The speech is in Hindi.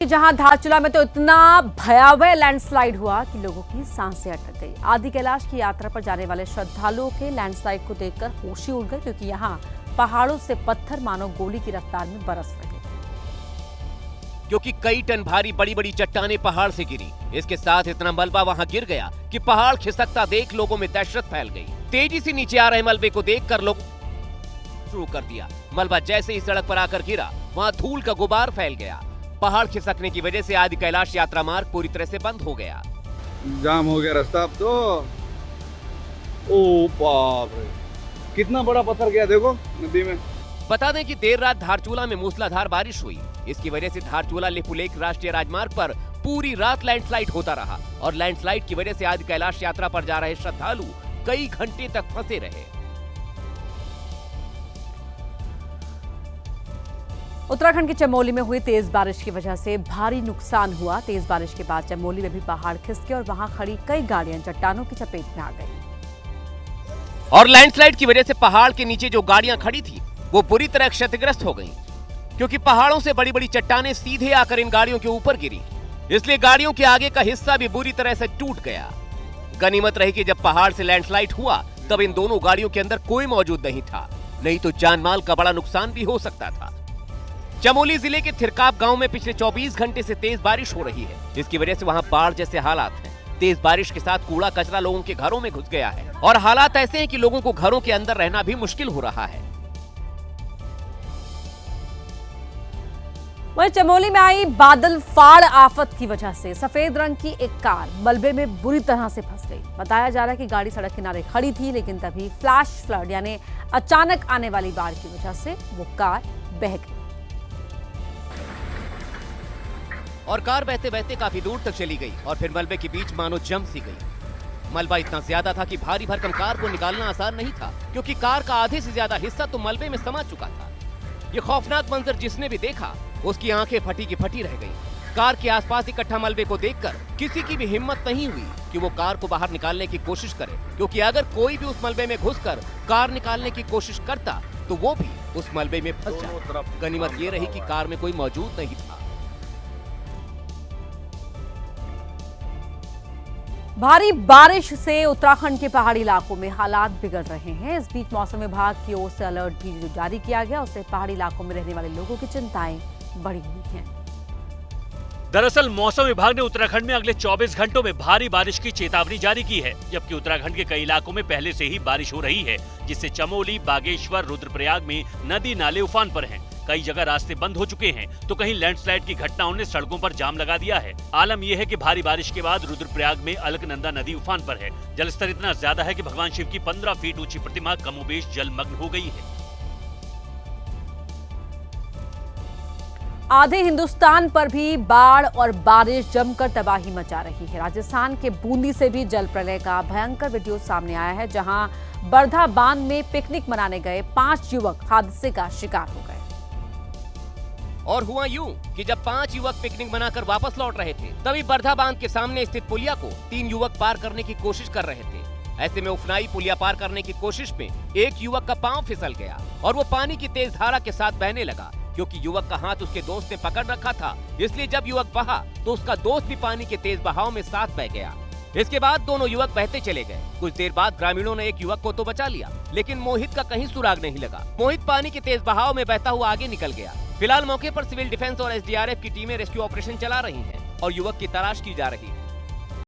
जहां धारचूला में तो इतना भयावह लैंडस्लाइड हुआ कि लोगों की सांसें अटक गई। आदि कैलाश की यात्रा पर जाने वाले श्रद्धालुओं के लैंडस्लाइड को देखकर होश ही उड़ गए, क्योंकि यहां पहाड़ों से पत्थर मानो गोली की रफ्तार में बरस रहे थे। क्योंकि कई टन भारी बड़ी बड़ी चट्टानें पहाड़ से गिरी। इसके साथ इतना मलबा वहां गिर गया कि पहाड़ खिसकता देख लोगों में दहशत फैल गई। तेजी से नीचे आ रहे मलबे को देखकर लोग शुरू कर दिया। मलबा जैसे ही सड़क पर आकर गिरा, वहां धूल का गुबार फैल गया। पहाड़ खिसकने की वजह से आदि कैलाश यात्रा मार्ग पूरी तरह से बंद हो गया। जाम हो गया रास्ता अब तो। ओ बाप रे, कितना बड़ा पत्थर गया देखो नदी में। बता दें कि देर रात धारचूला में मूसलाधार बारिश हुई। इसकी वजह से धारचूला लेपुलेख राष्ट्रीय राजमार्ग पर पूरी रात लैंडस्लाइड होता रहा और लैंडस्लाइड की वजह से आदि कैलाश यात्रा पर जा रहे श्रद्धालु कई घंटे तक फंसे रहे। उत्तराखंड के चमोली में हुई तेज बारिश की वजह से भारी नुकसान हुआ। तेज बारिश के बाद चमोली में भी पहाड़ खिसके और वहां खड़ी कई गाड़ियां चट्टानों की चपेट में आ गई। और लैंडस्लाइड की वजह से पहाड़ के नीचे जो गाड़ियां खड़ी थी वो बुरी तरह क्षतिग्रस्त हो गईं, क्योंकि पहाड़ों से बड़ी बड़ी चट्टानें सीधे आकर इन गाड़ियों के ऊपर गिरी। इसलिए गाड़ियों के आगे का हिस्सा भी बुरी तरह से टूट गया। गनीमत रही कि जब पहाड़ से लैंडस्लाइड हुआ तब इन दोनों गाड़ियों के अंदर कोई मौजूद नहीं था, नहीं तो जानमाल का बड़ा नुकसान भी हो सकता था। चमोली जिले के थिरकाप गांव में पिछले 24 घंटे से तेज बारिश हो रही है। इसकी वजह से वहां बाढ़ जैसे हालात हैं। तेज बारिश के साथ कूड़ा कचरा लोगों के घरों में घुस गया है और हालात ऐसे हैं कि लोगों को घरों के अंदर रहना भी मुश्किल हो रहा है। वहीं चमोली में आई बादल फाड़ आफत की वजह से सफेद रंग की एक कार मलबे में बुरी तरह से फंस गई। बताया जा रहा है कि गाड़ी सड़क किनारे खड़ी थी, लेकिन तभी फ्लैश फ्लड यानी अचानक आने वाली बाढ़ की वजह से वो कार बह गई और कार बहते बहते काफी दूर तक चली गई और फिर मलबे के बीच मानो जम सी गई। मलबा इतना ज्यादा था कि भारी भरकम कार को निकालना आसान नहीं था, क्योंकि कार का आधे से ज्यादा हिस्सा तो मलबे में समा चुका था। ये खौफनाक मंजर जिसने भी देखा उसकी आंखें फटी की फटी रह गईं। कार के आसपास इकट्ठा मलबे को देखकर किसी की भी हिम्मत नहीं हुई कि वो कार को बाहर निकालने की कोशिश करे, क्योंकि अगर कोई भी उस मलबे में घुसकर कार निकालने की कोशिश करता तो वो भी उस मलबे में फंस जाता। गनीमत ये रही कि कार में कोई मौजूद नहीं था। भारी बारिश से उत्तराखंड के पहाड़ी इलाकों में हालात बिगड़ रहे हैं। इस बीच मौसम विभाग की ओर से अलर्ट भी जारी किया गया, उससे पहाड़ी इलाकों में रहने वाले लोगों की चिंताएं बढ़ी हुई हैं। दरअसल मौसम विभाग ने उत्तराखंड में अगले 24 घंटों में भारी बारिश की चेतावनी जारी की है, जबकि उत्तराखंड के कई इलाकों में पहले से ही बारिश हो रही है, जिससे चमोली, बागेश्वर, रुद्रप्रयाग में नदी नाले उफान पर हैं। कई जगह रास्ते बंद हो चुके हैं, तो कहीं लैंडस्लाइड की घटनाओं ने सड़कों पर जाम लगा दिया है। आलम यह है कि भारी बारिश के बाद रुद्रप्रयाग में अलकनंदा नदी उफान पर है। जलस्तर इतना ज्यादा है कि भगवान शिव की 15 फीट ऊंची प्रतिमा कमोबेश जलमग्न हो गई है। आधे हिंदुस्तान पर भी बाढ़ और बारिश जमकर तबाही मचा रही है। राजस्थान के बूंदी से भी जल प्रलय का भयंकर वीडियो सामने आया है, जहां बरधा बांध में पिकनिक मनाने गए 5 युवक हादसे का शिकार हो गए। और हुआ यूं कि जब 5 युवक पिकनिक मनाकर वापस लौट रहे थे, तभी बरधा बांध के सामने स्थित पुलिया को 3 युवक पार करने की कोशिश कर रहे थे। ऐसे में उफनाई पुलिया पार करने की कोशिश में एक युवक का पांव फिसल गया और वो पानी की तेज धारा के साथ बहने लगा। क्योंकि युवक का हाथ उसके दोस्त ने पकड़ रखा था, इसलिए जब युवक बहा तो उसका दोस्त भी पानी के तेज बहाव में साथ बह गया। इसके बाद दोनों युवक बहते चले गए। कुछ देर बाद ग्रामीणों ने एक युवक को तो बचा लिया, लेकिन मोहित का कहीं सुराग नहीं लगा। मोहित पानी के तेज बहाव में बहता हुआ आगे निकल गया। फिलहाल मौके पर सिविल डिफेंस और एसडीआरएफ की टीमें रेस्क्यू ऑपरेशन चला रही हैं और युवक की तलाश की जा रही है।